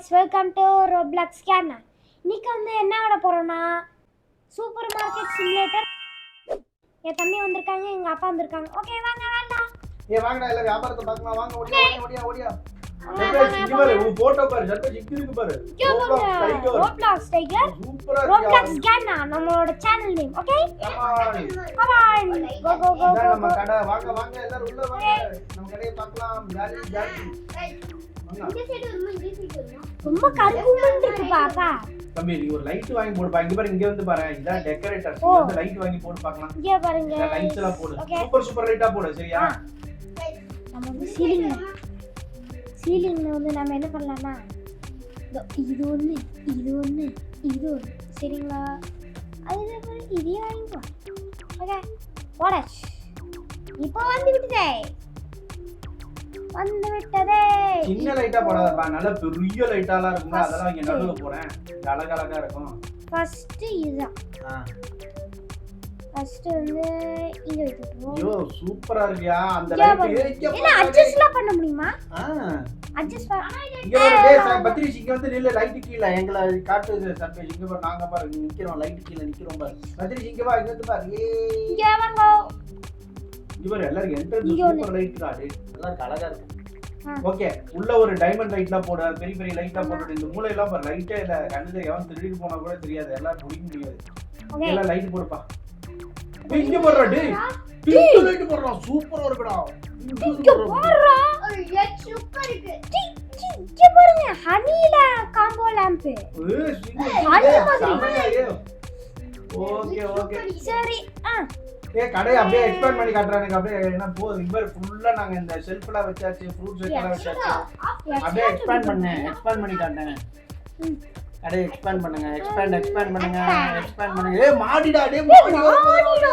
guys, welcome to Roblox Scanner. இன்னைக்கு வந்து என்ன ஆட போறோம்னா சூப்பர் மார்க்கெட் சிமுலேட்டர். என் தம்பி வந்திருக்காங்க, எங்க அப்பா வந்திருக்காங்க. ஓகே வாங்க வாங்க. வாங்கடா இல்ல வியாபாரத்தை பார்க்கலாம். வாங்க ஓடியா. இங்க பாரு உன் போட்டோ பாரு. சர்பேஜ் இங்க இருக்கு பாரு. Roblox Tiger. சூப்பரா இருக்கு. Roblox Scanner நம்மளோட channel name. Okay? Come on. Go. நம்ம கடை வாங்க எல்லாரும் உள்ள வாங்க. நம்ம கடையை பார்க்கலாம். ஜாலி. ரொம்ப கருகுமன் இருக்கு பாப்பா. தம்பி நீ ஒரு லைட் வாங்கி போடு பா. இங்க பாரு இங்க வந்து பாரு. இதான் டெக்கரேட்டர். இந்த லைட் வாங்கி போடு பார்க்கலாம். இங்க பாருங்க. இந்த லைட்ஸ் எல்லாம் போடு. சூப்பர் லைட்டா போடு சரியா? நம்ம வந்து சீலிங்ல வந்து நாம என்ன பண்ணலாம்னா இது ஒண்ணு சரிங்களா? அதே மாதிரி இதே வாங்கிப்போம். ஓகே வாட்ச் இப்போ வந்து விட்டதே சின்ன லைட்டா போடாதப்பா. நல்ல பெரிய லைட்டாலாம் இருக்குங்க. அதெல்லாம் இங்க நடுவுல போறேன். அழகா இருக்கும். ஃபர்ஸ்ட் இதுதான். ஃபர்ஸ்ட் வந்து இங்க வைக்கணும். ஐயோ சூப்பரா இருக்கியா? அந்த லைட் என்ன அட்ஜஸ்ட்லாம் பண்ண முடியுமா? அட்ஜஸ்ட் இங்க டேய் பத்ரிஷ் இங்க வந்து நில்ல. லைட் கீழ எங்களை காட்டு சர்பேஜ். இங்க பாரு நாங்க பாரு நிக்கிறோம். லைட் கீழ நிக்கிறோம் பாரு. பத்ரிஷ் இங்க வா. இங்க வந்து பாரு. இங்க வாங்க. இங்க பாரு எல்லாரும் என்ட்ரன்ஸ் சூப்பர் லைட் காடு. நல்லா அழகா இருக்கு. ஓகே உள்ள ஒரு டைமண்ட் லைட்லாம் போடு. பெரிய லைட்டா போடு. இந்த மூலை எல்லாம் பாரு லைட்டே இல்ல. கண்ணு தெரியாம திருடிட்டு போனா கூட தெரியாது. எல்லாம் முடிக்க முடியாது. எல்லாம் லைட் போடுப்பா. இங்க போடுறா டேய். பிங்க் லைட் போடுறா. சூப்பரா இருக்குடா. இங்க போடுறா. சூப்பர் இருக்கு. இங்க பாருங்க ஹனில காம்போ லாம்ப். ஓகே சரி கடை அப்படியே எக்ஸ்பேண்ட் பண்ணி காட்டுறானுங்க. அப்படியே என்ன போகுது இவர் ஃபுல்லா நாங்க இந்த ஷெல்ஃப்ல வச்சாச்சு. ஃப்ரூட்ஸ் எல்லாம் வச்சாச்சு. அப்படியே எக்ஸ்பேண்ட் பண்ணி காட்டுங்க. கடை எக்ஸ்பேண்ட் பண்ணுங்க. ஏய் மாடிடா டேய் மாடிடா.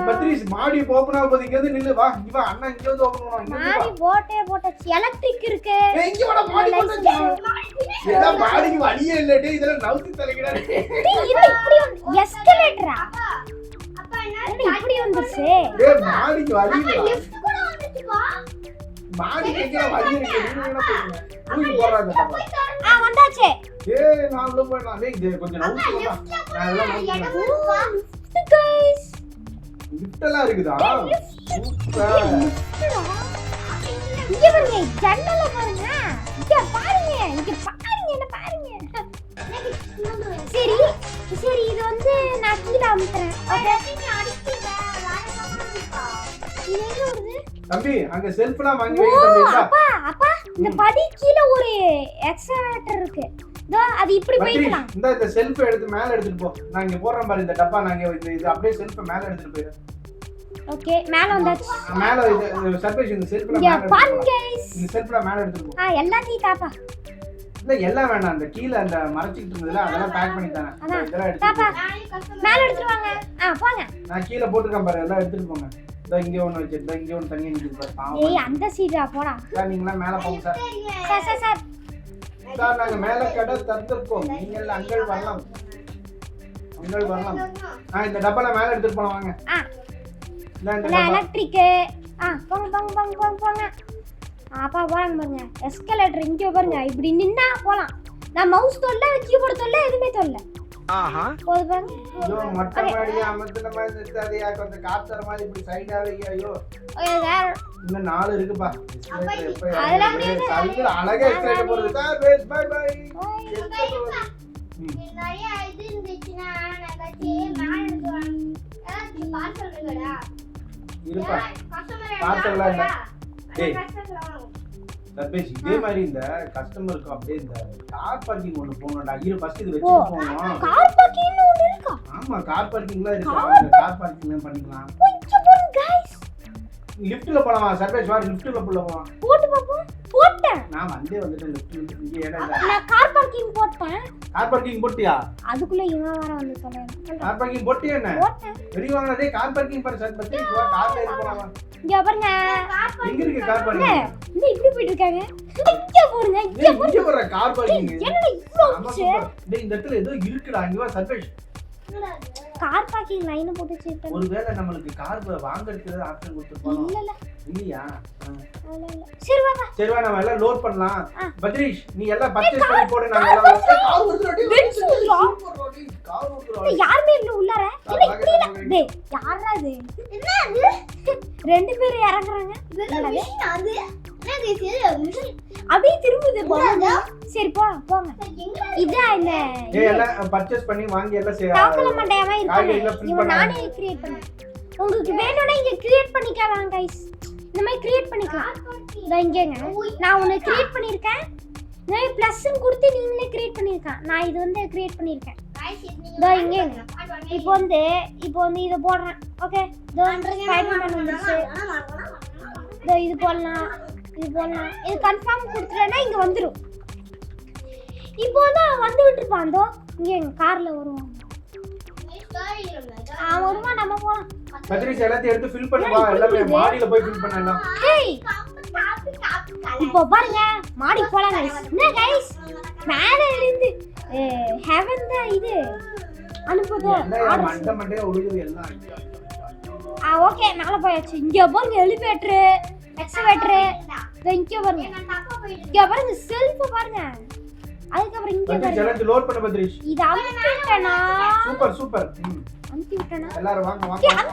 பத்ரிஷ் மாடி ஓபன் ஆக போகுது. இங்க வந்து நில்லு. வா இங்க வா. அண்ணா இங்க வந்து ஓபன் பண்ணுவாங்க. மாடி போட்டாச்சு. எலக்ட்ரிக் இருக்கு. ஏய் இங்க வாடா. மாடி போட்டாச்சு. ஏடா மாடிக்கு வழியே இல்ல டேய். இதெல்லாம் நவுத்தி தலைங்கடா. டேய் இது இப்படி எஸ்கலேட்டரா? அப்பா என்ன இப்படி வந்துச்சு? ஏய் மாடிக்கு வழி இல்ல. லிஃப்ட் கூட வந்துச்சு வா. மாடிக்கு எங்க வழி இருக்கு? நீங்க என்ன போறீங்க? தூக்கி போறாங்க. வந்தாச்சு. ஏய் நான் உள்ள போறேன். டேய் கொஞ்சம் நவுத்தி வா. நான் எல்லாம் நவுத்தி guys லிஃப்ட் எல்லாம் இருக்குதா? சூப்பர். இங்க பாருங்க. ஜன்னல பாருங்க. இங்க பாருங்க. என்ன பாருங்க. சரி இது வந்து நான் கீழ அமுத்துறேன். ஓகே நீங்க அடிச்சீங்க. இது எங்க வருது? தம்பி அங்க செல்ஃப்லாம் வாங்கி வைங்க. அப்பா இந்த படி கீழ ஒரு எக்ஸ்ட்ராவேட்டர் இருக்கு. அது இப்படி போய்க்கலாம். இந்த செல்ஃப் எடுத்து மேல எடுத்துட்டு போ. நான் இங்க போறேன் பாரு. இந்த டப்பா நான் இங்க இது அப்படியே செல்ஃப் மேல எடுத்துட்டு போயிரு. ஓகே மேல வந்தாச்சு. மேல இது சர்பேஜ் இந்த செல்ஃப்ல மேல பாருங்க गाइस. இந்த செல்ஃப்ல மேல எடுத்துட்டு போ. எல்லாத்தையும் தாப்பா. இல்ல எல்லாம் வேணாம். அந்த கீழ அந்த மறைச்சிட்டு இருந்ததுல அதெல்லாம் பேக் பண்ணி தானே. இதெல்லாம் எடுத்து தாப்பா மேல எடுத்துட்டு வாங்க. போங்க. நான் கீழ போட்டுக்கேன் பாரு. எல்லாம் எடுத்துட்டு போங்க. இதோ இங்க ஒன்னு வச்சிருந்தா இங்க ஒன்னு தண்ணி நிக்குது பாரு. ஏய் அந்த சீடா போடா. சார் நீங்களா மேல போங்க சார். சார் சார் நாங்க மேல கடை தந்திருக்கோம். நீங்க எல்லாம் அங்க வரலாம். இந்த டப்பால மேல எடுத்துட்டு போலாம் வாங்க. இந்த எலக்ட்ரிக் போங்க. அப்பா போறாங்க பாருங்க. எஸ்கலேட்டர் இங்க பாருங்க. இப்படி நின்னா போலாம். நான் மவுஸ் தொல்ல கீபோர்ட் தொல்ல எதுமே தொல்ல. போது பாருங்க. ஐயோ மொட்டை மாடி அமர்த்தின மாதிரி நிறுத்தாதயா. கொஞ்சம் காத்தற மாதிரி இப்படி சைடாவே. ஐயோ இன்னும் 4 இருக்குப்பா. அழகா எக்ஸ்ட்ரா போறது. பை நிறைய இது இருந்துச்சுன்னா நகச்சி மேல எடுத்து பார்சல் இருக்குடா. இருப்பா பார்சல்லாம் இல்ல. டேய் சர்பேஜ் இதே மாதிரி இந்த கஸ்டமருக்கு அப்படியே இந்த கார் பார்க்கிங் ஒன்னு போணும்டா. ஃபர்ஸ்ட் இது வெச்சு போவோம். கார் பார்க்கிங் ஒன்னு இருக்கா? ஆமா கார் பார்க்கிங்ல இருக்கு. அந்த கார் பார்க்கிங்ல பண்ணிக்கலாம். கொஞ்சம் போங்க गाइस. லிஃப்ட்ல போலாமா சர்பேஜ்? வா லிஃப்ட்ல போலாம். போட்டு பாப்போம். போட்டேன். நான் வந்துட்டேன் லிஃப்ட். இங்க ஏடா இல்ல. நான் கார் பார்க்கிங் போட்டேன். கார் பார்க்கிங் போட்டியா? அதுக்குள்ள இவன் வர வந்து சொல்றேன். கார் பார்க்கிங் போட்டியா என்ன? போட்டேன். வெரி வாங்க டேய் கார் பார்க்கிங் பாரு சர்பேஜ். வா கார்ல ஏறி போலாம். இங்க பாருங்க. எங்க இருக்கு கார் பார்க்கிங்? இந்த இப்படி போயிட்டு இருக்காங்க. இங்க போறங்க. இங்க போற கார் பார்க்கிங். என்னடா இவ்ளோ வந்துச்சு? டேய் இந்த இடத்துல ஏதோ இருக்குடா. இங்க வா சர்பேஜ். கார் பார்க்கிங் லைன் போட்டு வச்சிருக்காங்க. ஒருவேளை நமக்கு கார் வாங்குறதுக்கு ஆப்ஷன் கொடுத்திருப்பாங்க. இல்ல இல்லையா அதெல்லாம் இல்ல. சரி வாங்க. சரி வா நம்ம எல்லாம் லோட் பண்ணலாம். ஆ. பத்ரீஷ் நீ எல்லாம் பர்ச்சேஸ் பண்ணி போடு நாங்க எல்லாம் கார் ஊத்துறடி. பென்ஸ் ஊத்துறா? கார் ஊத்துறா. இல்ல, யாருமே இல்ல உள்ளார. இல்ல இப்படி இல்ல. டேய் யாரா இது? என்ன அது? ரெண்டு பேரும் இறங்குறாங்க. இதெல்லாம் மிஷின் அது. என்னது இது? மிஷின். அப்படியே திரும்புது பொம்மை. சரி போங்க. எங்க இதான் இந்த ஏய் எல்லாம் பர்ச்சேஸ் பண்ணி வாங்கி எல்லாம் தாக்கல மண்டையமா காய்கறி இருக்கானே. எல்லாம் fill இவன் பண்ணாங்க. நானே கிரியேட் பண்ணேன். உங்களுக்கு வேணும்னா இங்க கிரியேட் பண்ணிக்கலாம் गाइस. இந்த மாதிரி கிரியேட் பண்ணிக்கலாம். இதோ இங்கங்க. நான் ஒன்னு கிரியேட் பண்ணிருக்கேன். நான் பிளஸ்ன்னு கொடுத்து நீங்களே கிரியேட் பண்ணிருக்கேன். நான் இது வந்து கிரியேட் பண்ணிருக்கேன். இதோ இங்கங்க. இப்போ வந்து இத போடுறேன். ஓகே. இதோ ஸ்பைடர்மேன் வந்துருச்சு. இதோ இது போடலாம். இது கன்ஃபார்ம் கொடுத்துட்டேன்னா இங்க வந்துரும். இப்போ தான் வந்து விட்டுருப்பான். இதோ இங்க எங்க கார்ல வருவான். வருமா நம்ம போலாம். பத்ரீஷ் எல்லாத்தையும் எடுத்து ஃபில் பண்ணி வா. எல்லாமே மாடியில போய் ஃபில் பண்ணலாம். ஹேய் இப்போ பாருங்க மாடி போலாம் गाइस. என்ன गाइस மேல இருந்து ஹெவன் தான் இது அனுப்புதோ. மண்ட மண்டையா உழுகுது எல்லாம். ஓகே மேல போயாச்சு. இங்க பாருங்க எலிவேட்டர், எக்ஸ்கவேட்டர். இங்க பாருங்க. இங்க பாருங்க செல்ஃப் பாருங்க. அதுக்கப்புறம் இங்க பத்ரீஷ் பாருங்க. எல்லாத்தையும் லோட் பண்ணு பத்ரீஷ். இது அமுக்கிட்டேனா? சூப்பர். அமுக்கி விட்டேனா? எல்லாரும் வாங்க சார்.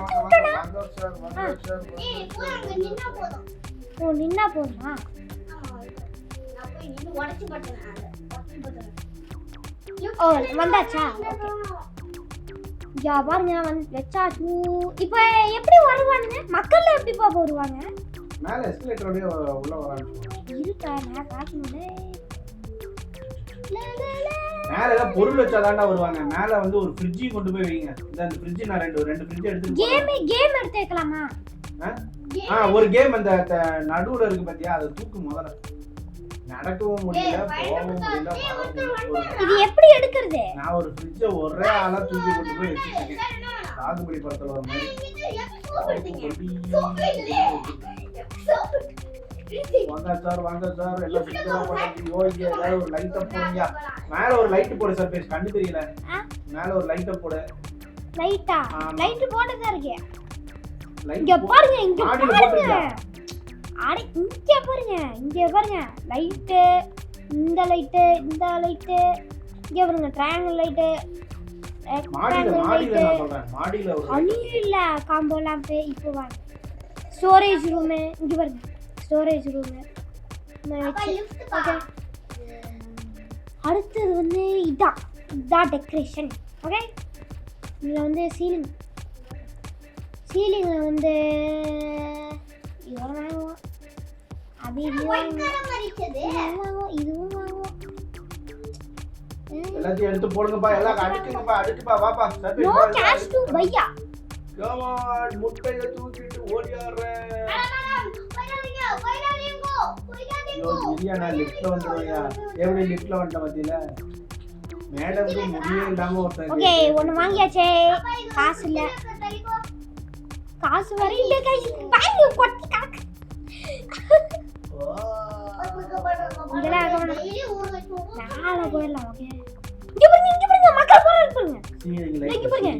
ஏய் போய் அங்க நின்னா போதும். ஓ நின்னா போதுமா? நான் போய் நின்னு உடைச்சு பட்டேன் அத. ஓ வந்தாச்சா? ஓகே. யா பாருங்க வெச்சாச்சு. இப்போ எப்படி வருவாங்க? மக்கள் எப்படி பாப்ப வருவாங்க? மேல எஸ்கலேட்டரோட உள்ள வராங்க. இருக்கா நான் பாக்கணும்ல. மேல ஏதாவது பொருள் வச்சாதான்டா வருவாங்க. மேல வந்து ஒரு ஃப்ரிட்ஜ் கொண்டு போய் வைங்க. இந்த ஃப்ரிட்ஜ் நான் ரெண்டு ஃப்ரிட்ஜ் எடுத்து கேம் எடுத்து வைக்கலாமா? ஒரு கேம் அந்த நடுவுல இருக்கு பாத்தியா அதை தூக்கு முதல்ல. நடக்கவும் முடியல போகவும் முடியல. இது எப்படி எடுக்கிறது? நான் ஒரு ஃப்ரிட்ஜை ஒரே ஆளா தூக்கி கொண்டு போய் வச்சிருக்கேன். சாகுபடி படத்துல ஒரு மாதிரி. வாங்க சார் எல்லாம் ஃப்ரிட்ஜ்ல போட்டு யோகி ஏதாவது ஒரு லைட் போடுங்க. மேல ஒரு லைட் போடு சார். பேஸ் கண்ணு தெரியல. மேல ஒரு லைட் போடு. லைட்டா? லைட் போட்டுதான் இருக்கே. லைட் இங்க பாருங்க இங்க ஆடில பாருங்க. போட்டுடா. அட இங்க பாருங்க லைட். இந்த லைட் இங்க பாருங்க ட்ரையாங்கிள் லைட். மாடியில நான் சொல்றேன். மாடியில ஒரு அணில காம்போ லாம்ப். இப்போ வாங்க. ஸ்டோரேஜ் ரூம் இங்க பாருங்க. Storage room okay. அடுத்தது வந்து இதான் டெக்கரேஷன். ஓகே. இதுல வந்து சீலிங்ல வந்து இதுவும் வாங்குவோம். அது இதுவும் வாங்குவோம். எல்லாத்தையும் எடுத்து போடுங்கப்பா. எல்லாம் அடுக்குப்பா வாப்பா. நோ கேஷ் டு பையா. கமான் முட்டையை தூக்கிட்டு ஓடியாறேன். நான் லிஃப்ட்ல வந்துடுவையா? எப்படி லிஃப்ட்ல வந்துட்ட மத்தியில மேடம்க்கு முடியே இல்லாம ஒருத்தன். ஓகே ஒன்னு வாங்கியாச்சே. காசு இல்ல. காசு வர இல்ல गाइस. வாங்கி கொட்டி காக்கு. இதெல்லாம் ஆகணும். நாளை போயிடலாம். ஓகே இங்க பாருங்க மக்கள் போறாங்க. இங்க பாருங்க.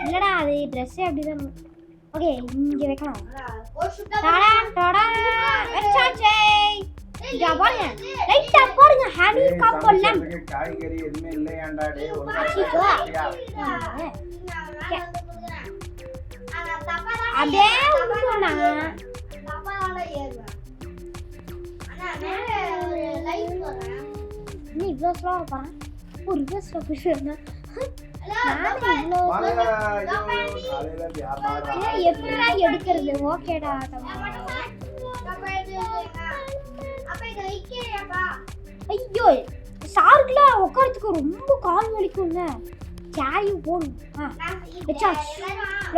இல்லடா அது ட்ரெஸ் அப்படிதான். ஓகே இங்க வைக்கலாம். டடா வெச்சாச்சே. இங்க பாருங்க லைட்டா போடுங்க. Honey combo lamp. காய்கறி எதுமே இல்லையாண்டா டேய். அதே உண்மைனா நீ இவ்வளோ ஸ்லோவா போறேன். ஒரு ரிவர்ஸ்ல போயிடுறேன். எப்படிடா எடுக்கிறது? ஓகேடா ஐயோ ஷார்க்லாம் உட்காரத்துக்கு ரொம்ப கால் வலிக்கும்ல. சாயும் போடும். வெச்சாச்சு.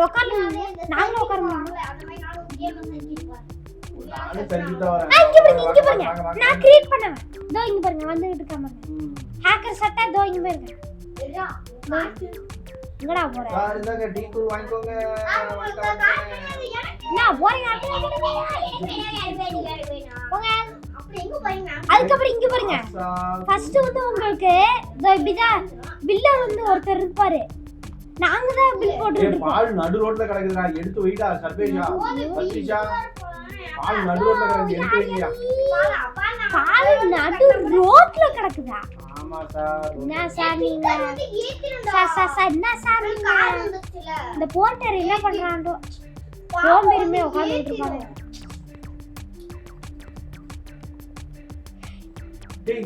உட்காந்து நாங்களும் உட்கார இங்க பாருங்க. நான் கிரியேட் பண்ணேன். இதோ இங்க பாருங்க வந்துகிட்டு இருக்காங்க. ஹேக்கர் சட்டை இதோ இங்க பாருங்க. எங்கடா போற? இந்தாங்க டீ தூள் வாங்கிக்கோங்க. நான் போறேன். போங்க. அதுக்கப்புறம் இங்க பாருங்க. ஃபர்ஸ்ட் வந்து உங்களுக்கு இதோ இப்படிதான் பில்லர் வந்து ஒருத்தர் இருப்பாரு. நாங்க தான் பில் போட்டுட்டு ஏய் இருக்கோம். பால் நடு ரோட்ல கிடக்குதுடா எடுத்து வைடா சர்வேஷா பத்திஷா பால் நடு ரோட்ல கிடக்குது எடுத்து வையா பால் நடு ரோட்ல கிடக்குதா? ஆமா சார் என்ன சார் நீங்க? சார் என்ன சார் நீங்க? இந்த போர்ட்டர் என்ன பண்றானோ சோம்பேறிமே உட்கார்ந்துட்டு இருப்பாங்க. டேய்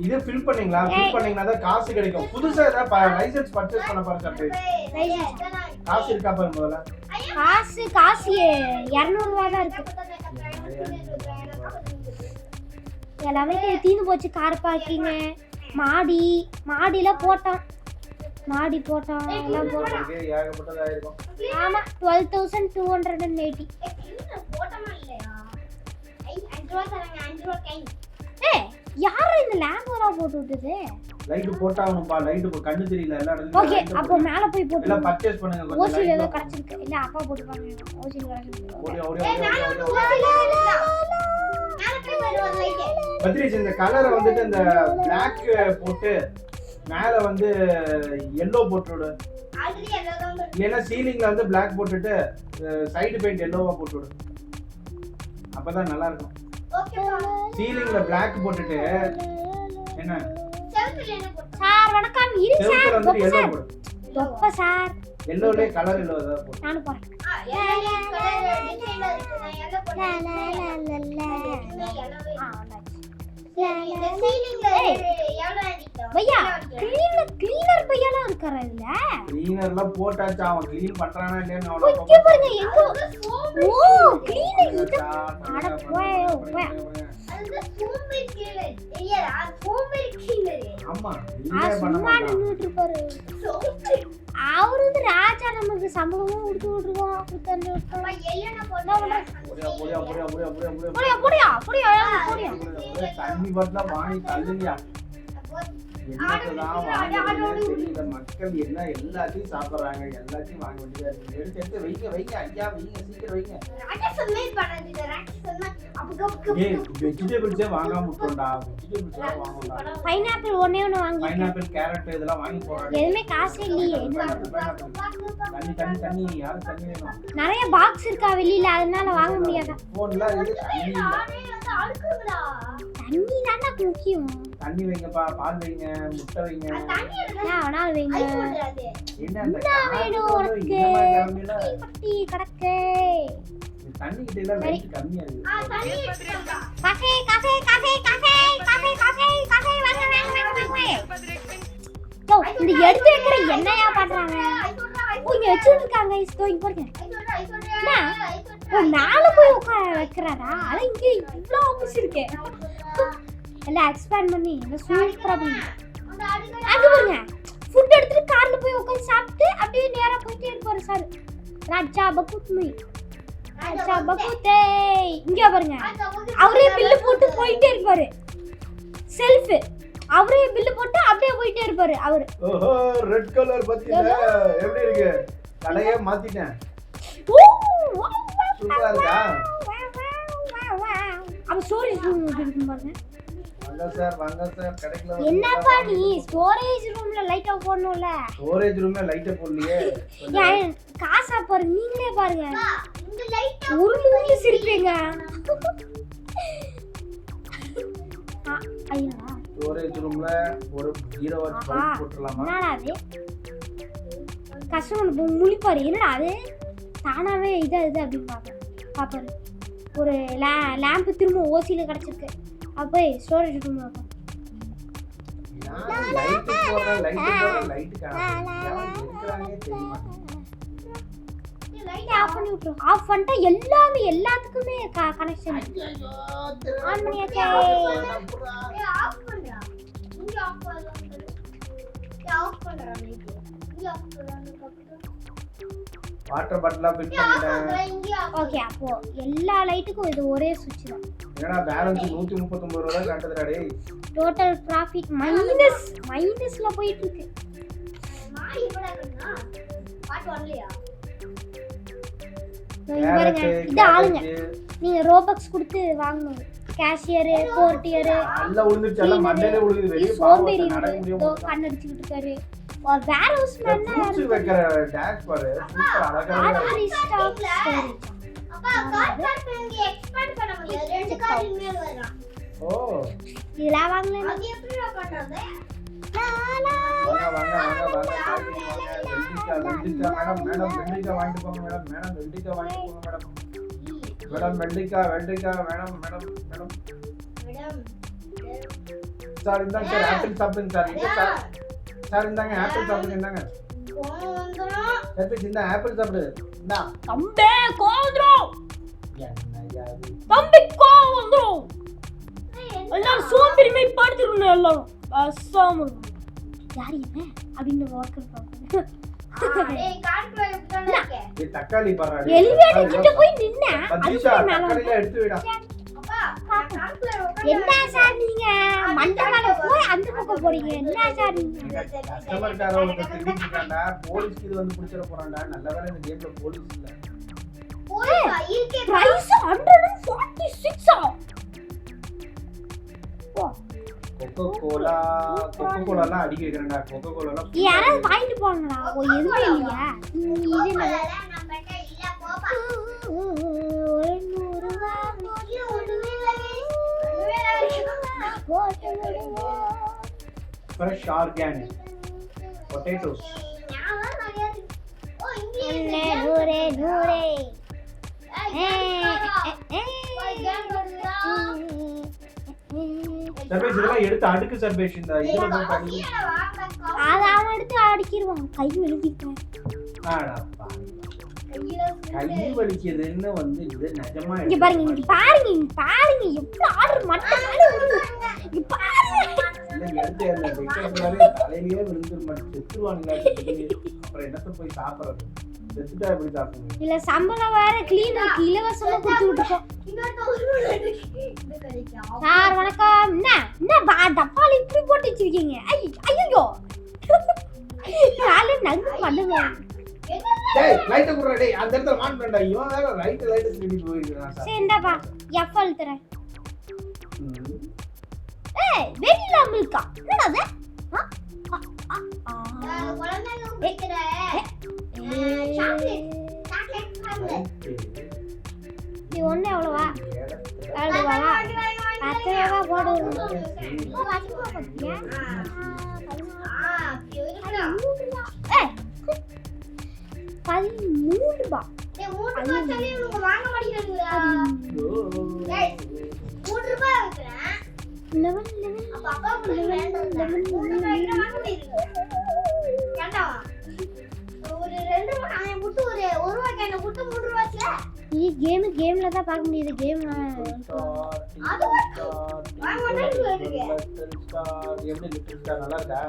இது ஃபில் பண்ணீங்களா? ஃபில் பண்ணீங்கனா தான் காசு கிடைக்கும். புதுசா ஏதாவது லைசென்ஸ் பர்ச்சேஸ் பண்ண பாரு சர்வே. காசு இருக்கா பாரு முதல்ல. காசு 200 ரூபாய் தான் இருக்கு. எல்லாமே தீந்து போச்சு. கார் பார்க்கிங், மாடியில போட்டோம் எல்லாம் போட்டோம். ஏகப்பட்டதா இருக்கும். ஆமா 12,280. ஏய் யாரு இந்த லேம்போரா போட்டு விட்டது? லைட் போட்டாவணும்பா. லைட் கண்ணு தெரியல எல்லா இடத்துலயும். ஓகே அப்போ மேல போய் போட்டு எல்லாம் பர்ச்சேஸ் பண்ணுங்க கொஞ்சம். ஓசில ஏதோ கிடைச்சிருக்கு. இல்ல அப்பா போட்டுப்பாங்க. ஓசில கிடைச்சிருக்கு. பத்ரீஷ் இந்த கலரை வந்துட்டு இந்த Black போட்டு மேல வந்து yellow போட்டுடு. இல்லைன்னா சீலிங்ல வந்து Black போட்டுட்டு சைடு பெயிண்ட் yellowவா போட்டுடு. அப்பதான் நல்லா இருக்கும். சீலிங்ல Black போட்டுட்டு என்ன சார் வணக்கம். இரு செவுத்துல சார். வந்து yellow போடு. தொப்ப சார். yellowலே கலர் yellow தான் போடு. நானு போறேன். பையா கிளீனர் பையாலாம் இருக்காரா இதுல? கிளீனர்லாம் போட்டாச்சு. அவன் க்ளீன் பண்றானா இல்லையான்னு இங்க பாருங்க எங்க. ஓ கிளீனர் இது. அட போய். ஆமா சும்மா நின்னுட்டு இருப்பாரு. அவரு வந்து ராஜா நமக்கு சம்பளமும் கொடுத்து விட்டுருக்கோம். தண்ணி பாட்டில வாங்கி தள்ளுங்க. மக்கள் என்ன எல்லாத்தையும் சாப்பிடுறாங்க. எல்லாத்தையும் வாங்க வேண்டியதா இருக்கு. எடுத்து வைங்க ஐயா வைங்க சீக்கிரம் வைங்க. வெஜிடபிள்ஸே வாங்காம விட்டோம்டா. வெஜிடபிள்ஸ் எல்லாம் வாங்கணும்டா. பைனாப்பிள் ஒண்ணே வாங்கி. பைனாப்பிள் கேரட் இதெல்லாம் வாங்கி போறாங்க. எதுமே காசே இல்லையே. தண்ணி யாரும் தண்ணி வேணும். நிறைய பாக்ஸ் இருக்கா வெளியில அதனால வாங்க முடியாதா? போன்ல இருக்கு தண்ணி தானே முக்கியம். தண்ணி வைங்கப்பா. பால் வைங்க. முட்டை வைங்க. வேணாலும் வைங்க. என்ன வேணும் உனக்கு? பட்டி கடக்கு. தண்ணி கிட்ட எல்லாம் லைட் கம்மியா இருக்கு. காஃபி வாங்க. இந்த எடுத்து வைக்கிற என்னையா பண்றாங்க? இங்க வச்சுட்டு இருக்காங்க. இங்க பாருங்க. மேல போய் உட்கார வைக்கிறாரா? அட இங்க இவ்ளோ ஆபீஸ் இருக்கு. எல்லாம் எக்ஸ்பேண்ட் பண்ணி எல்லாம் சூப்பரா பண்ணி. அங்க பாருங்க. ஃபுட் எடுத்துட்டு கார்ல போய் உட்கார்ந்து சாப்பிட்டு அப்படியே நேரா போயிட்டே இருப்பாரு சார். ராஜா பகுத்மி. ராஜா பகுத்தே. இங்க பாருங்க. அவரே பில்லு போட்டு போயிட்டே இருப்பாரு. செல்ஃப் அவரே பில்லு போட்டு அப்படியே போயிட்டே இருப்பாரு அவரு. ஓஹோ ரெட் கலர் பாத்தீங்களா எப்படி இருக்கு? கடையே மாத்திட்டேன். சூப்பரா இருக்கா? அவ ஸ்டோரேஜ் ரூம் இருக்கு பாருங்க. வாங்க சார் கடைக்குள்ள. என்னப்பா நீ ஸ்டோரேஜ் ரூம்ல லைட் ஆஃப் பண்ணனும்ல? ஸ்டோரேஜ் ரூம்ல லைட் போடலையே. ஏன் காசா பாருங்க நீங்களே பாருங்க. இந்த லைட் உருளுங்க சிரிப்பீங்க. ஐயா ஸ்டோரேஜ் ரூம்ல ஒரு 0 வாட் பல்ப் போட்டுறலாமா? என்னடா அது? கஸ்டமர் முழிப்பாரு. என்னடா அது? தானாவே இது அப்படின்னு பாப்பாரு. ஒரு லேம்ப் திரும்ப ஓசில கிடைச்சிருக்கு. அப்போ ஸ்டோரேஜ் ரூம்ல வைப்போம். லைட் போடுற லைட் காணாம தெரியுமா? லைட் ஆஃப் பண்ணி விட்டுரும். ஆஃப் பண்ணிட்டா எல்லாமே எல்லாத்துக்குமே கனெக்ஷன் ஆன் பண்ணியாச்சே. ஆஃப் பண்றா. இங்க ஆஃப் பண்ணலாம். ஆஃப் பண்றா லைட். இங்க ஆஃப் பண்ணலாம். வாட்டர் பாட்டிலா ஃபிட் பண்ணிட்டேன். ஓகே அப்போ எல்லா லைட்டுக்கும் இது ஒரே சுவிட்ச் தான். என்னடா பேலன்ஸ் 139 ரூபாய் காட்டுதுடா டேய். டோட்டல் ப்ராஃபிட் மைனஸ்ல போயிட்டு இருக்கு. மாறி இப்படா இருக்குனா பாட் வரலையா? இது ஆளுங்க. நீங்க ரோபக்ஸ் கொடுத்து வாங்கணும். கேஷியர் போர்ட்டியர் நல்லா உழுந்துச்சு எல்லாம் மண்டையில உழுகுது வெளிய சோம்பேறி நடக்க முடியாம கண் அடிச்சுக்கிட்டு இருக்காரு வேர் ஹவுஸ் மேன் ஃப்ரூட்ஸ் வைக்கிற டான்ஸ் பாரு சூப்பர் அழகா ஆர்டரி ஸ்டாக் ஸ்டோரி அப்பா கார்ட் இங்க எக்ஸ்பேண்ட் பண்ண முடியாது ரெண்டு கார்டு மேல வரலாம் ஓ இதெல்லாம் வாங்கலாம் அது எப்படி பண்றது வாங்க வெள்ளிக்காய் மேடம் வெள்ளிக்காய் வாங்கிட்டு போங்க மேடம் வெள்ளிக்காய் வாங்கிட்டு போங்க மேடம் வெள்ளிக்காய் மேடம் சார் இந்தாங்க சார் ஆப்பிள் சாப்பிடுங்க சார் இங்க சார் இந்தாங்க ஆப்பிள் சாப்பிடுங்க இந்தாங்க இந்த ஆப்பிள் சாப்பிடு இந்தா தம்பே கோவந்துரும் என்னய்யா இது தம்பி கோவந்துரும் எல்லாரும் சோம்பேறிமை படுத்துருங்க எல்லாரும் அசாம யார் இவன் அப்படின்னு வாக்கர் பாப்பேன் ஏய் கார்ட் எப்படி தான் இருக்கு ஏய் தக்காளி பாறா எலிவேட்டர் கிட்ட போய் நின்னா பத்திஷா தக்காளில எடுத்து விடா அப்பா கார்ட்ல என்ன சார் நீங்க மண்டபல போய் அந்த பக்கம் போறீங்க என்ன சார் நீங்க கஸ்டமர் கார ஒருத்தர் திட்டிட்டு இருக்கான்டா போலீஸ் இது வந்து புடிச்சற போறான்டா நல்ல வேளை இந்த கேம்ல போலீஸ் இல்ல போய் இருக்கே பிரைஸ் 146 ஓ கோகோகோலாலாம் அடிக்க வைக்கிறேன்டா கோகோகோலாலாம் யாராவது வாங்கிட்டு போங்களா ஓ எதுவுமே இல்லையா இது நம்மட்ட இல்ல போப்பா ஒரு 100 ரூபா போட்டு விடுவோம் ஃப்ரெஷ் ஆர்கானிக் பொட்டேட்டோஸ் நூறே சர்வேஷ் இதெல்லாம் எடுத்து அடுக்கு சர்வேஷ் இந்த இதுல போட்டு அடுக்கு அத அவன் எடுத்து அடிக்கிடுவான் கை வலிக்கிட்டேன் ஆடா கை வலிக்குதுன்னு வந்து இது நிஜமா இங்க பாருங்க எப்படி ஆர்டர் மட்டும் இங்க பாருங்க எடுத்து அந்த வைக்கிறதுனாலே தலையிலேயே விழுந்து மட்டும் செத்துருவானுங்க அப்புறம் என்னத்த போய் சாப்பிடுறது செத்துட்டா எப்படி சாப்பிடுங்க இல்ல சம்பளம் வேற கிளீனர் இலவசமா கொடுத்து விட்டுருக்கோம் சார் வணக்கம் என்ன டப்பால இப்படி போட்டு வச்சிருக்கீங்க ஐயோ கால நங்கு பண்ணுங்க டேய் லைட் குறடா டேய் அந்த இடத்துல மான் பண்ணடா இவன் வேற லைட் திருடி போயிடுறான் சார் சரி இந்தாப்பா எஃப் அழுத்துறேன் ஏய் வெண்ணிலா மில்கா என்னது குழந்தைங்க குடிக்கிற சாக்லேட் இது ஒண்ணு எவ்வளவா 2 ரூபாவா 10 ரூபா போடுங்க ஓ அதிகமா போட்டியா ஏய் 13 ரூபா ஏய் 3 ரூபாய் சொல்லி உங்களுக்கு வாங்க மாட்டீங்களா गाइस 3 ரூபாய் வைக்கிறேன் அப்ப அப்பா உங்களுக்கு வேண்டாம் 3 ரூபாய் வாங்க முடியுது வேண்டாம் ஒரு 2 ரூபாய் நான் முட்டு ஒரு 1 ரூபாய்க்கு என்ன முட்டு 3 ரூபாய்ல ಈ ಗೇಮ್ல தான் பார்க்க முடியுது கேம் அது வாங்க மாட்டேங்குது எப்படி லிட்டில் ஸ்டார் நல்லா இருக்கா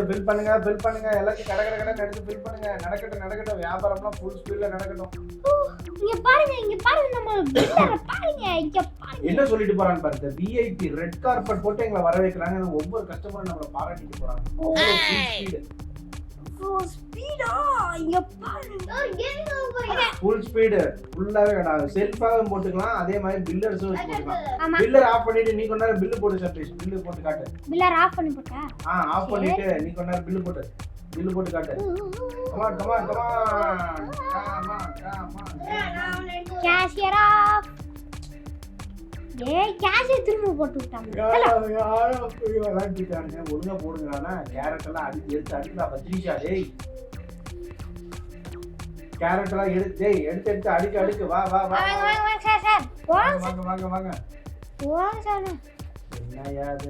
பில் பண்ணுங்க எல்லாத்தையும் கடை எடுத்து பில் பண்ணுங்க நடக்கட்டும் வியாபாரம்லாம் ஃபுல் ஸ்பீட்ல நடக்கட்டும் இங்க பாருங்க நம்ம பில்லரை பாருங்க இங்க பாருங்க என்ன சொல்லிட்டு போறான்னு பாருங்க VIP ரெட் கார்பெட் போட்டு எங்களை வர வைக்கறாங்க ஒவ்வொரு கஸ்டமரும் நம்மள பாராட்டிட்டு போறாங்க ஸ்பீடா இங்க பாருங்க ஃபுல் ஸ்பீடு ஃபுல்லாவே வேணாம் செல்ஃபாவே போட்டுக்கலாம் அதே மாதிரி பில்லர்ஸும் போட்டுக்கலாம் பில்லர் ஆஃப் பண்ணிட்டு நீ கொஞ்ச நேரம் பில் போட்டு சர்வீஸ் பில் போட்டு காட்டு பில்லர் ஆஃப் பண்ணி போட்டா ஆஃப் பண்ணிட்டு நீ கொஞ்ச நேரம் பில் போட்டு காட்டு கமான் கேஷியர் ஆஃப் ஏய் கேஷியர் திரும்ப போட்டு விட்டாங்க ஒழுங்கா போடுங்கறானா கேரட் எல்லாம் எடுத்து அடிக்கலாம் பத்ரிஷா டேய் கேரட் எல்லாம் எடுத்து அடுக்கு வா வாங்க சார் வாங்க போங்க சார் என்னையா அது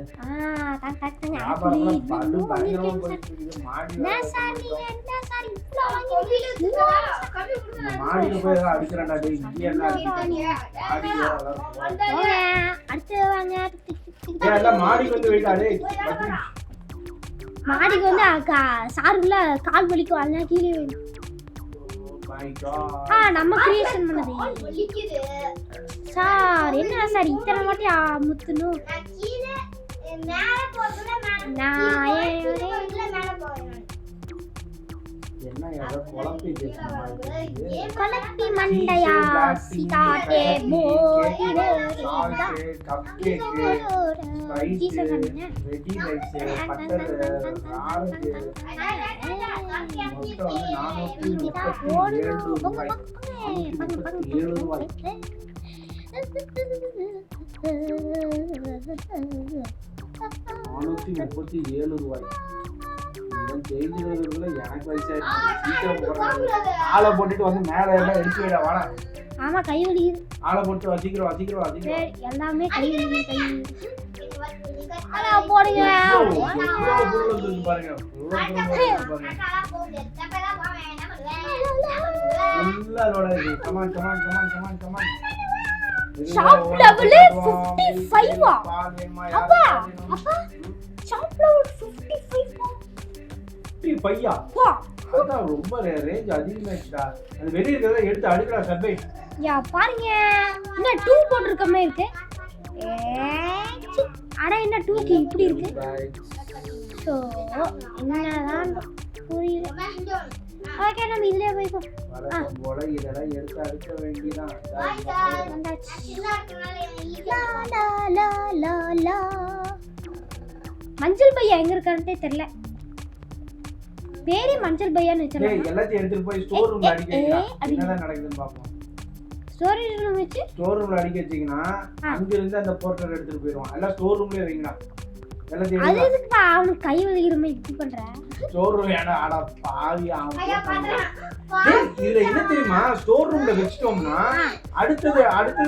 தங்க வியாபாரம் படு பயங்கரமா போயிட்டு இருக்கு மாடியில என்ன சார் இவ்ளோ வாங்கி மாடியில போய் அடிக்கறடா டேய் இங்க என்ன அடுத்து வாங்க எல்லாம் மாடிக்கு வந்து வெயிட்டா டேய் மாடிக்கு வந்து சாருல கால் வலிக்கும் அதனால கீழே மை காட் நம்ம கிரியேஷன் பண்ணது வலிக்குது சார் என்ன சார் இத்தனை வாட்டி முத்துணும் நான் கீழே மேல போறதுல நான் மேல போறேன் என்ன ஏதோ குழப்பி பேசுற மாதிரி இருக்குது. குழப்பி மண்டையா சீதாட்டே மோதினே cup cake rice veggie rice butter orange மொத்தம் வந்து 437 ரூபாய். ரூபாய். இதெல்லாம் தெரிஞ்சுக்கிறதுக்குள்ள எனக்கு வயசாயிருக்கு. சீக்கிரம் போடுறாங்க. ஆளை போட்டுட்டு வந்து மேலே எல்லாம் எடுத்து விட வாடா. ஆமா கை வலிக்குது. ஆளை போட்டு வசிக்கிறோம். எல்லாமே கை வலிக்குது. அட போடுங்க. பாருங்க. ஷாப் லெவல் 55 அப்பா ஷாப் லெவல் 55 பையா அதான் ரொம்ப ரேஞ்ச் அதிகமாயிடுச்சுடா. அது வெளிய இருக்கறத எடுத்து அடுக்கடா சர்வே. யா பாருங்க என்ன 2 போட்டுருக்கமே இருக்கு. அட என்ன 2 க்கு இப்படி இருக்கு. சோ என்னதான் புரியல. ஓகே நம்ம இதுலயே போய்ப்போம். போல இதெல்லாம் எடுத்து அடுக்க வேண்டியதான். மஞ்சள் பையா எங்க இருக்கானே தெரியல. பேரே மஞ்சள் பையான்னு வெச்சலாம். ஏய் எல்லாத்தையும் எடுத்து போய் ஸ்டோர் ரூம்ல அடிக்க வைங்க. என்னதான் நடக்குதுன்னு பாப்போம். ஸ்டோரேஜ் ரூம் வெச்சு ஸ்டோர் ரூம்ல அடிக்க வச்சீங்கன்னா அங்க இருந்து அந்த போர்ட்டர் எடுத்துட்டு போயிடுவான். எல்லாம் ஸ்டோர் ரூம்லயே வைங்கடா. எல்லாத்தையும் அது எதுக்குப்பா அவனுக்கு கை வலிக்கிற மாதிரி இப்படி பண்ற? ஸ்டோர் ரூம் ஏடா அட பாவி அவன். இதுல என்ன தெரியுமா ஸ்டோர் ரூம்ல வெச்சிட்டோம்னா அடுத்து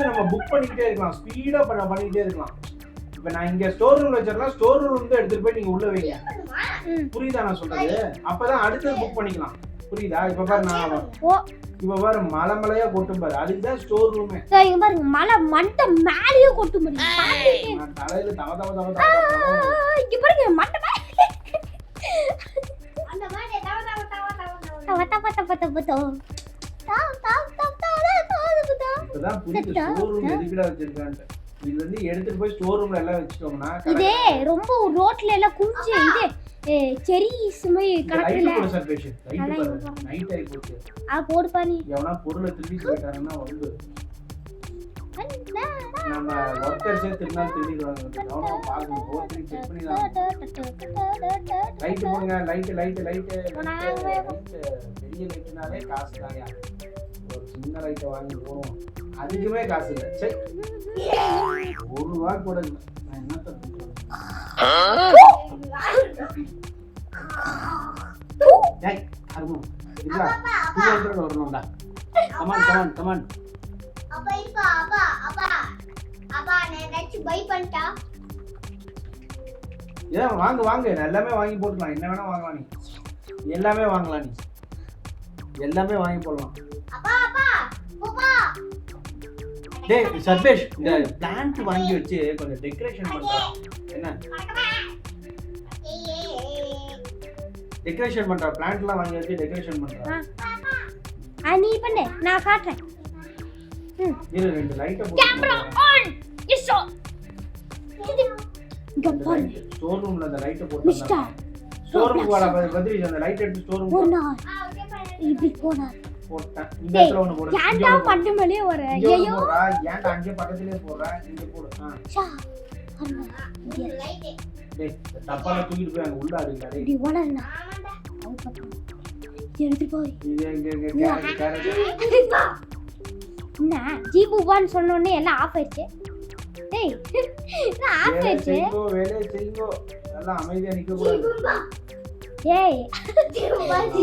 நம்ம புக் பண்ணிக்கிட்டே இருக்கலாம். ஸ்பீடா பண்ணிக்கிட்டே இருக்கலாம். இப்ப நான் இங்க ஸ்டோர் ரூம்ல வச்சிரலாம். ஸ்டோர் ரூம்ல இருந்து எடுத்துட்டு போய் நீங்க உள்ள வைங்க. புரியுதா நான் சொல்றது? அப்பதான் அடுத்து புக் பண்ணிக்கலாம். புரியுதா? இப்ப பாரு நான் இப்ப பாரு மலைமலையா கொட்டும் பாரு. அதுதான் ஸ்டோர் ரூமே. இங்க பாருங்க மலை மண்டை மேலயே கொட்டும் பாரு. நான் தலையில தவ இங்க பாருங்க மண்டை அந்த மாதிரி இப்பதான் புரியுது ஸ்டோர் ரூம் எதுக்குடா வச்சிருக்கான்ட்டு. இது வந்து எடுத்துட்டு போய் ஸ்டோர் ரூம்ல எல்லாம் வச்சிட்டோம்னா இதே ரொம்ப ரோட்ல எல்லாம் குஞ்சு இது செரிஸ் மாதிரி கடக்குல. லைட் சர்வேஷன் லைட் பாரு. நைட் ஆயி போச்சு. போடு பானி. எவனா பொருளை திருடிட்டு போயிட்டாங்கன்னா வந்து நம்ம வர்க்கர்ஸே திருடிடுவாங்க. கவனமா பாக்கணும். போர்ட்ரி செக் பண்ணி தான். லைட் போடுங்க. லைட் பெரிய லைட்னாலே காசு தான்யா. ஒரு சின்ன லைட்டை வாங்கி போடுவோம். அதுக்குமே காசு இல்லை. சரி ₹1 கூட இல்லை. நான் என்னத்த சொல்றேன். வரணும்டா. கமான். ஏன் வாங்க எல்லாமே வாங்கி போட்டுக்கலாம். என்ன வேணா வாங்கலாம். நீ எல்லாமே வாங்கலாம். நீ எல்லாமே வாங்கி போடலாம். டேய் சர்வேஷ் இந்த பிளான்ட் வாங்கி வச்சு கொஞ்சம் டெக்கரேஷன் பண்றா. என்ன டெக்கரேஷன் பண்றா? பிளான்ட்லாம் வாங்கி வச்சு டெக்கரேஷன் பண்றா. நீ பண்ணு நான் காட்றேன். இரு 2 லைட்ட போடு. Camera on. Yes sir. Cubbon store ரூம்ல அந்த லைட்ட போடுறா. ஸ்டோர் ரூம் வாடா பத்ரி அந்த லைட் எடுத்து ஸ்டோர் ரூம் போனா. இப்படி போனா. போட்டா இந்த இடத்துல ஒன்னு போடு. ஏன்டா பட்டு மேலே வர? ஐயோ ஏன்டா அங்க பக்கத்துலயே போடுற? இங்க போடு. சா அண்ணா இங்க லைட் டேய் டப்பால தூக்கிட்டு போய் அங்க உள்ள அடிங்க. டேய் இப்படி ஓடறனா அவ பக்கம் எடுத்து போய் இது எங்க கேரட் என்ன ஜீபுவான்னு சொன்னோனே எல்லாம் ஆஃப் ஆயிடுச்சு. டேய் நான் ஆஃப் ஆயிடுச்சு. வேலை செய்யுங்க. எல்லாம் அமைதியா நிக்க கூடாது. ஏய்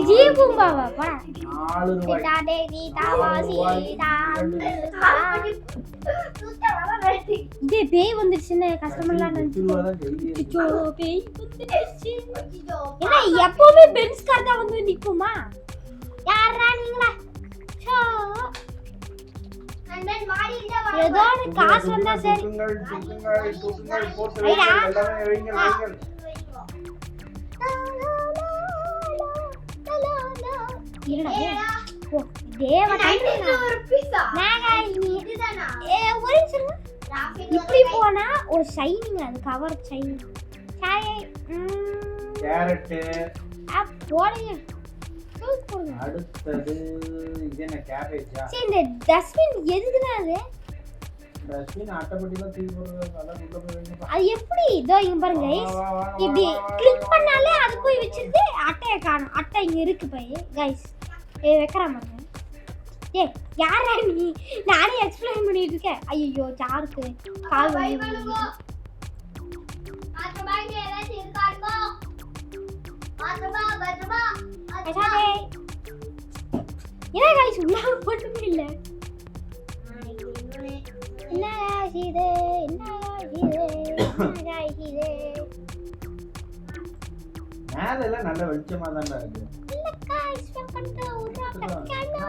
ஜீபுவாவா பா ₹4 டாடே நீ தாவாசி டா இதே பேய் வந்துருச்சுன்னு கஸ்டமர்லாம் நினைச்சுச்சோ பேய் வந்துருச்சு. ஏன்னா எப்பவுமே பென்ஸ் கார் தான் வந்து நிக்குமா? யாரா நீங்களா? ஏதோ ஒரு காசு வந்தா சரி. போட்டு எல்லாமே வைங்க. இப்படி போனா ஒரு ஷைனிங் அது கவர் ஷைனிங் கேரட் போடுங்க. தூக்கி போடுங்க. அடுத்தது இது என்ன கேபேஜா? சரி இந்த டஸ்ட்பின் எதுக்குதான் அது? டஸ்ட்பின் அட்டைப்பட்டிலாம் தூக்கி போடுறது அதெல்லாம் உள்ள போய் வைங்க. அது எப்படி இதோ இங்க பாருங்க guys. இப்படி கிளிக் பண்ணாலே அது போய் வச்சிருது. அட்டையை காணும். அட்டை இங்க இருக்கு போய் guys. வைக்கிறேன் பாருங்க. ஏய் யாரா நீ? நானே எக்ஸ்பிளைன் பண்ணிட்டு இருக்கேன். ஐயோ சாருக்கு கால் பை வலி. பண்ணுங்க. ஆத்மா ஏதாச்சும் இருக்காடுமா? ஆத்மா பத்மா. அசாதே. என்ன guys உள்ள போட்டுமே இல்ல. என்னடா இது? என்னடா இது? என்னடா இது? மேல எல்லாம் நல்ல வெளிச்சமா தான் இருக்கு. இல்ல guys நான் கண்ட ஒரு அட்டக்கானோ.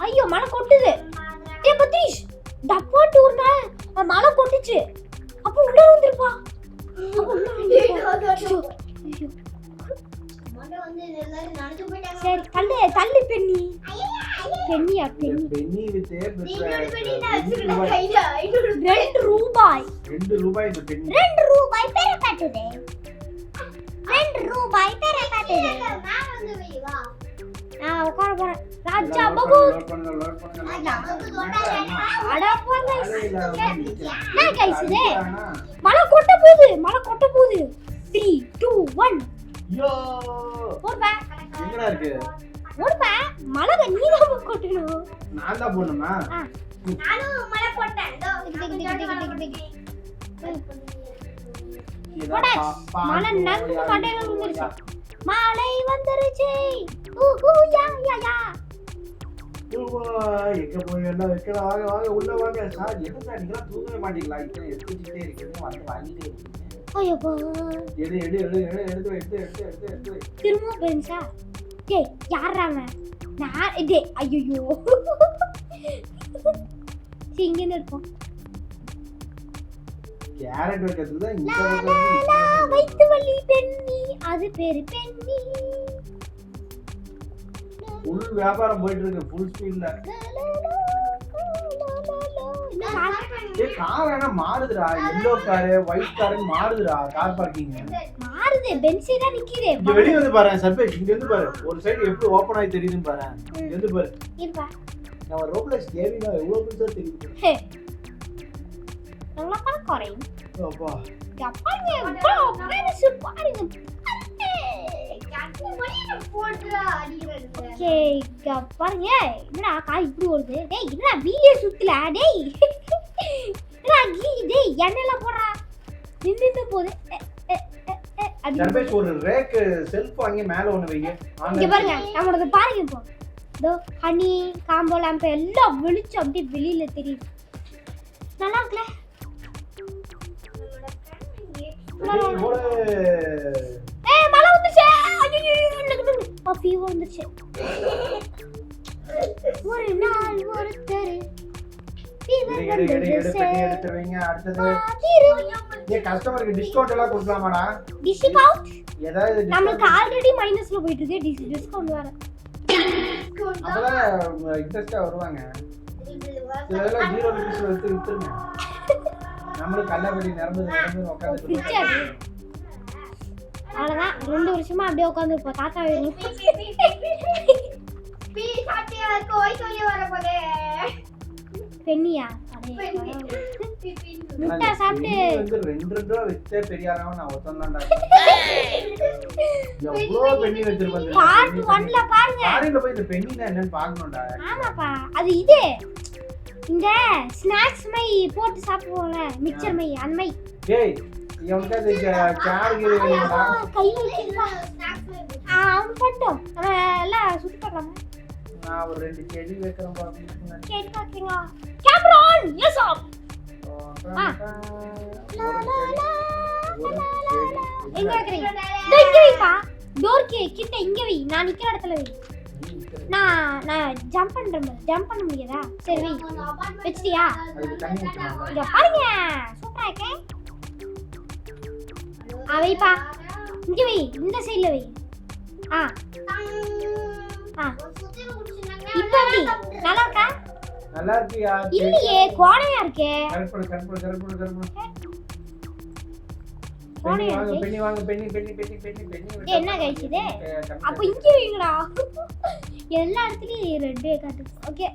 ஐயோ மழை கொட்டுது. ஏ பத்தீஷ் டப்பா டூர்னா மழை கொட்டுச்சு. அப்ப உள்ள வந்துருப்பா. மண்ட வந்து எல்லாரும் நடந்து போயிட்டாங்க. சரி தள்ளு தள்ளு பெண்ணி. பெண்ணியா பெண்ணி. பென்னி வித்தே இன்னொரு பெட்டி நான் வச்சிருக்கேன் கையில. 2 ரூபாய். 2 ரூபாய் இந்த பென்னி. 2 ரூபாய் பெற காட்டுதே. 2 ரூபாய் பெற காட்டுதே. நான் வந்து வை வா. நான் உட்கார போறேன். ராஜா பாபு. லோட் பண்ணுங்க. அட போங்க. அலையில நான் கைஸ் இது. மழை கொட்ட போகுது. 3 2 1 யோ போடுப்பா. எங்கடா இருக்கு? போடுப்பா. மழை நீதான் கொட்டணும். நான் தான் போடணுமா? நானும் மழை போட்டேன். மழை நந்து மண்டையில விழுந்துருச்சு. மழை வந்துருச்சு. யா யா யா. எங்க போய் எல்லாம் வைக்கலாம். வாங்க உள்ள வாங்க. சார் என்ன சார் நீங்களாம் தூங்கவே மாட்டீங்களா? இத்தனை எடுத்துக்கிட்டே இருக்கீங்க வந்து வாங்கிட்டே இருக்கீங்க. ஐயோப்பா. எடுத்து திரும்ப பென்சா. டேய் யாராம? நான் டேய் ஐயோ. இங்க இருப்போம். கேரட் வைக்கிறதுக்கு தான் லா இந்த லா லா வைத்து வலி பெண்ணி. அது பேரு பெண்ணி. ஃபுல் வியாபாரம் போயிட்டு இருக்கு ஃபுல் ஸ்பீட்ல. கார் என்ன மாறுதுடா? எல்லோ கார் ஒயிட் கார் மாறுதுடா. கார் பார்க்கிங் மாறுது. பென்சி தான் நிக்குதே. இங்க வெளிய வந்து பாரு சர்பேஷ். இங்க இருந்து பாரு. ஒரு சைடு எப்படி ஓபன் ஆயி தெரியுதுன்னு பாரு. இங்க இருந்து பாரு. இருப்பா. நம்ம ரோப்ளெக்ஸ் கேமிங்ல எவ்வளவு பெருசா தெரியுது. ஹே. நல்லா பாக்கறேன். அப்பா. பாருங்க. ப்ரோ பெருசு பாருங்க. ஓகே பாருங்க. என்னடா காய் இப்படி ஓடுது? டேய் என்னடா வீடியோ சுத்தல? டேய் என்னடா டேய் எண்ணெய்லாம் போடுறா. நின்னு போகுது. சர்பேஷ் ஒரு ரேக் செல்ஃப் வாங்கி மேல ஒன்னு வைங்க. இங்க பாருங்க. நம்மளது பாருங்க இப்போ. இதோ ஹனி காம்போ லாம்ப் எல்லாம் வெளிச்சம் அப்படியே வெளியில தெரியுது. நல்லா இருக்குல? ஏய் மழை வந்துச்சு. ஐயோ ஃபீவர் வந்துச்சு. ஒரு நாள் ஒருத்தர் எடுத்து வைங்க. அடுத்தது ஏ கஸ்டமருக்கு டிஸ்கவுண்ட் எல்லாம் கொடுக்கலாமாடா? டிஸ்கவுண்ட் ஏதாவது நமக்கு ஆல்ரெடி மைனஸ்ல போயிட்டு இருக்கு. டிஸ்கவுண்ட் வேற. அப்பதான் இன்ட்ரெஸ்டா வருவாங்க. இதெல்லாம் 0 ரூபீஸ் எடுத்து வித்துருங்க. நம்மளுக்கு கல்லபடி நிரம்பு உட்காந்து அவ்வளவுதான். 2 வருஷமா அப்படியே உட்காந்து இப்போ தாத்தா வேணும். பெண்ணியா? முட்டை சாப்பிட்டு 2 ரூபா வித்தே பெரிய ஆளவன் நான் ஒருத்தன் தான்டா. எவ்வளவு பெண்ணி வச்சிருப்பாங்க. பார்ட் 1ல பாருங்க. காரில போய் இந்த பெண்ணினா என்னன்னு பார்க்கணும்டா. ஆமாப்பா. அது இது இந்த ஸ்நாக்ஸ் மை போட்டு சாப்பிடுவோம்ல மிக்சர் மை அந்த மை. டேய் இவன்ட்ட இந்த கேர்கிரி வேணும்டா. கையில வச்சிருப்பா. அவன் பட்டும் நம்ம எல்லாம் சுத்தி பார்க்கலாமா? நான் ஒரு 2 செடி வைக்கிறேன் பாருங்க. செடி பாக்கீங்களா? Camera on. எஸ் ஆப். எங்க வைக்கிறீங்க? இங்க வைப்பா. டோர்க்கு கிட்ட இங்க வை. நான் நிக்கிற இடத்துல வை. நான் ஜம்ப் பண்றேன். ஜம்ப் பண்ண முடியாதா? சரி வை. வெச்சிட்டியா? அதுக்கு தண்ணி ஊத்தணும். இங்க பாருங்க. சூப்பரா இருக்கே. வைப்பா. இங்க வை. இந்த சைடுல வை. இப்போ எப்படி? நல்லா இருக்கா? நல்லா இருக்கியா? இல்லையே கோணையா இருக்கே. கரெக்ட். போனே பெண்ணி வாங்க பெண்ணி ஏய், என்ன கைஸ் இது அப்ப இங்க வைங்கடா எல்லா இடத்துலயும் ரெட்டே காட்டு ஓகே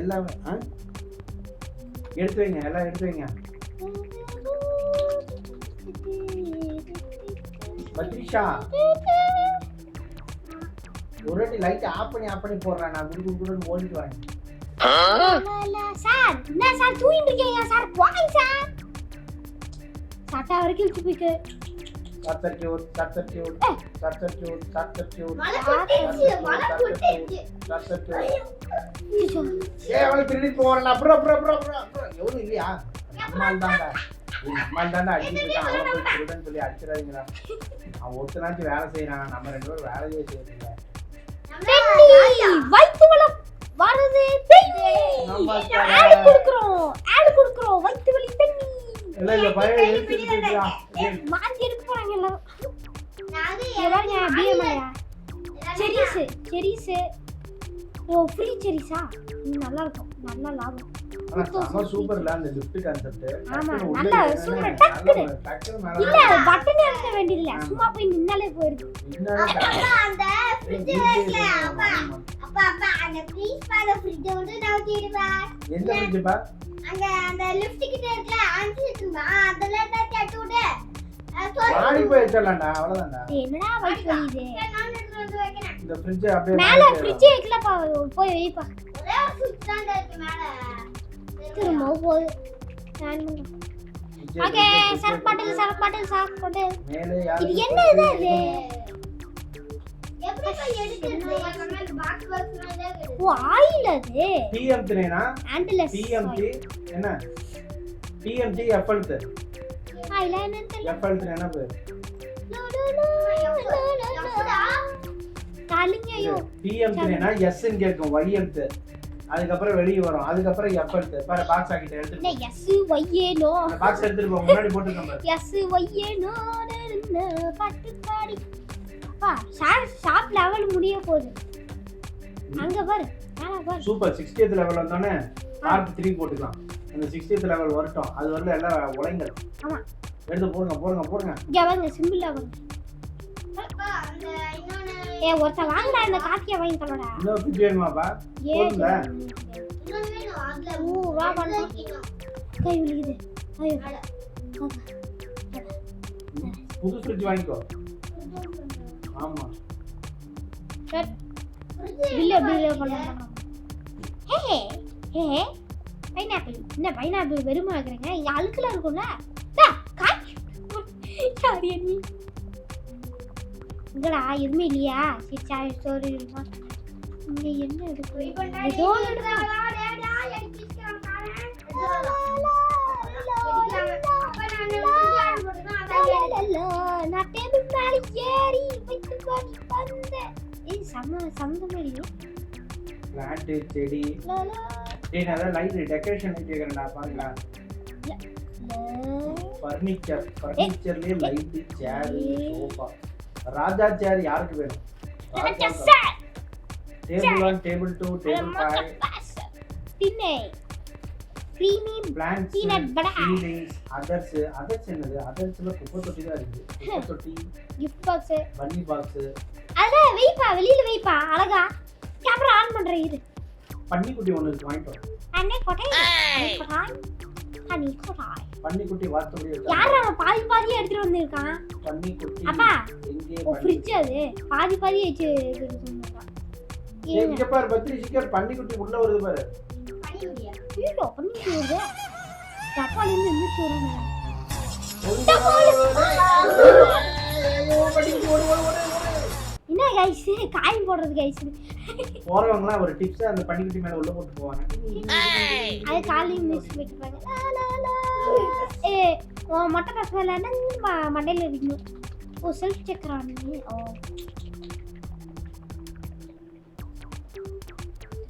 எல்லாம் எடுத்து வைங்க எல்லாம் எடுத்து வைங்க பத்ரிஷா ஒரு வாட்டி லைட் ஆஃப் பண்ணி போடுறேன் நான் குடு ஓடிட்டு வரேன் சார் என்ன சார் தூங்கிட்டு இருக்கீங்க சார் வாங்க சார் சாட்டா வரைக்கும் வச்சு போய்க்கு மழை கொட்டிடுச்சு ஏய் அவளை திருடி போறேன் அப்புறம் எவ்வளவு இல்லையா நம்மால் தாண்டா அடிச்சுட்டு இருக்கான் அவன் போய் திருடன்னு சொல்லி அடிச்சிடாதீங்களா அவன் ஒருத்தனாச்சும் வேலை செய்யறான் நம்ம 2 பேரும் வேலையே செய்யறதில்ல பெண்ணி வைத்து வள வரது பெண்ணி ஆட் குடுக்குறோம் வைத்து வலி பெண்ணி எல்லாம் இந்த பையன் எடுத்துட்டு இருக்கா மாத்தி எடுக்க போறாங்க எல்லாரும் நாங்க எவாங்க பிஎம்ஐயா செரிஸ் ஓ ஃப்ரீ செரிஸா நல்லா இருக்கும் நல்ல லாபம் ஆனா செம சூப்பர்ல அந்த லிஃப்ட் கான்செப்ட் ஆமா நல்லா சூப்பர் டக்குனு இல்ல பட்டன் அழுத்த வேண்டியதில்ல சும்மா போய் நின்னாலே போயிருக்கு அந்த ஃப்ரிட்ஜ் இருக்குல அப்பா அந்த ப்ளீஸ் பாத ஃப்ரிட்ஜ் வந்து நான் தேடுவா எந்த ஃப்ரிட்ஜ் பா அந்த லிஃப்ட் கிட்ட இருக்குல ஆன்சிட்டுமா அதெல்லாம் தான் தட்டுடு மாடி போய் வச்சலாம்டா அவ்வளவுதான்டா என்னடா வைத்து வலிது நான் எடுத்து வந்து வைக்கிறேன் இந்த ஃப்ரிட்ஜ் அப்படியே மேல ஃப்ரிட்ஜ் இருக்குலப்பா போய் வைப்பா ஒரே ஒரு சுவிட்ச் தான் இருக்கு மேல திரும்ப போய் ஓகே சரக் பாட்டில் மேலே யாரு இது என்ன இது எப்படி போய் எடுக்கிறது கமெண்ட் பாக்ஸ் மேல இருக்கு ஓ ஆயில் அது PMT னா ஆண்டலஸ் PMT என்ன PMT FLT ஆயில் என்ன தெரியல FLT என்ன பேர் காலிங்கயோ PMT னா S ன்னு கேக்கும் YMT அதுக்கப்புறம் வெளிய வரும் அதுக்கப்புறம் FLT பாரு பாக்ஸ் ஆக்கிட்டு எடுத்து என்ன எஸ் ஒய்யே நோ அந்த பாக்ஸ் எடுத்துட்டு போ முன்னாடி போட்டுக்கோங்க பாரு எஸ் ஒய்யே நோ பாட்டு பாடி அப்பா ஷாப் லெவல் முடிய போகுது அங்க பாரு மேல பாரு சூப்பர் 60th லெவல் வந்தானே பார்ட் 3 போட்டுக்கலாம் அந்த 60th லெவல் வரட்டும் அது வரல எல்லாம் உடைங்க ஆமா எடுத்து போடுங்க இங்க வாங்க சிம்பிளா வாங்க அப்பா அந்த இன்னொன்னு ஒருத்த வாங்கடா இந்த காக்கிய வாங்கி தரடா இன்னும் ஃப்ரிட்ஜ் வேணுமாப்பா ஏ போதும்ல இன்னொன்னு வேணும் அதுல ஓ வா பண்ணு கை வலிக்குது ஐயோ புது ஃப்ரிட்ஜ் வாங்கிக்கோ ஆமா பில்ல பண்ணலாம் ஹே பைனாப்பிள் என்ன பைனாப்பிள் வெறுமா வைக்கிறீங்க இங்க அழுக்குல இருக்கும்ல சாரி நீ இங்கடா எதுவுமே இல்லையா சரி சாய் ஸ்டோரி இருக்குமா இங்க என்ன இருக்கு ஏதோ நான் டேபிள் மேல ஏறி வைத்து பாடி வந்தேன் ஏய் சம்மந்தமே இல்லையே பிளான்ட் செடி டேய் நான் லைட் டெக்கரேஷன் லைட் கேக்குறேன்டா பாருங்க ஃபர்னிச்சர்லயே லைட் சேர் சோஃபா ராஜா சேர் யாருக்கு வேணும் டேபிள் 2 டேபிள் 5 திண்ணை creamy plants peanut butter ceilings others என்னது othersல குப்பை தொட்டி தான் இருக்கு குப்பை தொட்டி gift box bunny box அத வைப்பா வெளியில வைப்பா அழகா கேமரா ஆன் பண்ற இரு பன்னிக்குட்டி ஒன்னு இருக்கு வாங்கிட்டு வா அண்ணே கோட்டை பன்னிக்குட்டி வார்த்தபடி இருக்கு யாரா பாதி எடுத்துட்டு வந்திருக்கான் பன்னிக்குட்டி அப்பா எங்கே ஓ ஃப்ரிட்ஜ் அது பாதி வச்சு சொன்னாங்க இங்க பாரு பத்ரி சிக்கர் பன்னிக்குட்டி உள்ள வருது பாரு ஐயோ பண்ணிடுது டப்பால இருந்து எந்திரிச்சு வரானே என்ன கைஸ் காய் போடுறது கைஸ் போறவங்களா ஒரு டிப்ஸ் அந்த பன்னிக்குட்டி மேல உள்ள போட்டு போவாங்க அது காலையில மிஸ் விட்டுறாங்க ஏ ஓ மட்ட பசங்கல மண்டையில இருக்கணும் ஓ செல்ஃப் செக் ரானி ஓ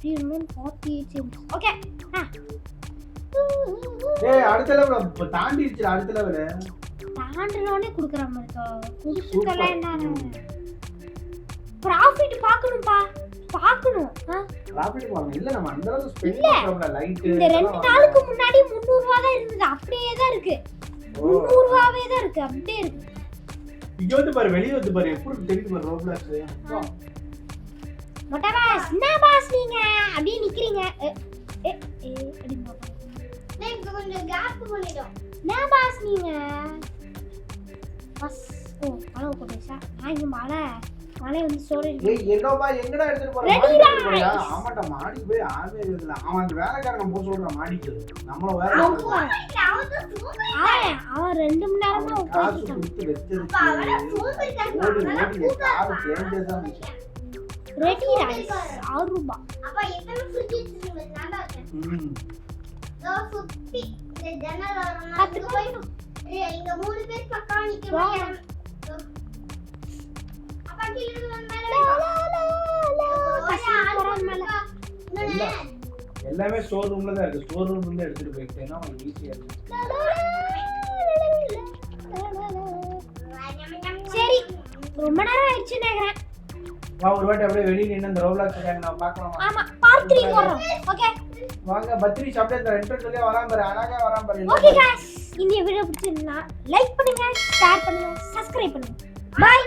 348 ஓகே ஏய் அடுத்த லெவல் தாண்டிடுச்சு அடுத்த லெவல் தாண்டறோனே குடுக்குற மாதிரி குடுக்கல என்ன ப்ராஃபிட் பார்க்கணும்பா பார்க்கணும் ப்ராஃபிட் வாங்க இல்ல நம்ம அந்த அளவுக்கு ஸ்பெண்ட் பண்றோம்ல லைட் இந்த 2 நாளுக்கு முன்னாடி 300 ரூபாய் தான் இருந்தது அப்படியே தான் இருக்கு 300 ரூபாவே தான் இருக்கு, அப்படியே இருக்கு. இங்க வந்து பாரு, வெளிய வந்து பாரு, எப்படி தெரியுது பாரு ரோப்ளாக்ஸ். மொட்டை பாஸ், என்ன பாஸ் நீங்க அப்படியே நிக்கிறீங்க? அப்படி பாப்பா. நான் கொஞ்சம் கேப் பண்ணிட்டோம். என்ன பாஸ் நீங்க? பாஸ், ஓ மழை போட்டுச்சா? இங்க மழை வந்து ஸ்டோரேஜ். ஏய் என்னப்பா எங்கடா எடுத்துட்டு போற? Ready மாடிக்கு டா. எடுத்துட்டு போறியா? ஆமாடா, மாடி போய் ஆவே இல்ல. அவன் அந்த வேலைக்காரன் போக சொல்றான் மாடிக்கு. நம்மள வேற அவன் தான் சூப்பர். அவன் 2 மணி நேரமா காசு உட்கார்ந்துட்டான். கொடுத்து வச்சிருக்கு. அவன் சூப்பர் கார். ஓடி கார் தேஞ்சதா மிச்சம். ரெடி ரைஸ் 6 ரூபாய். அப்பா எத்தனை ஃப்ரிட்ஜ் வச்சிருக்கீங்க? நான் தான் இருக்கேன். சுத்தி இந்த ஜன்னல் வரணும். போய் இங்க 3 பேர் பக்கம் நிக்கிறோம். அப்பா கீழ மேல எல்லாமே ஸ்டோர் ரூம்ல தான் இருக்கு. ஸ்டோர் ரூம்ல இருந்து எடுத்துட்டு போயிட்டேன்னா உங்களுக்கு ஈஸியா இருக்கும். சரி, ரொம்ப நேரம் ஆயிடுச்சு நினைக்கிறேன். வா ஒரு வாட்டி அப்படியே வெளிய நின்னு அந்த ரோப்ளாக்ஸ் கேம் நான் பார்க்கலாமா? ஆமா, பார்ட் 3 போறோம். ஓகே வாங்க பத்ரி சாப்பிட்டே இந்த என்ட்ரன்ஸ் வழியா வராம பாரு, அழகா வராம பாரு. ஓகே गाइस, இந்த வீடியோ பிடிச்சிருந்தா லைக் பண்ணுங்க, ஷேர் பண்ணுங்க, சப்ஸ்கிரைப் பண்ணுங்க. பை.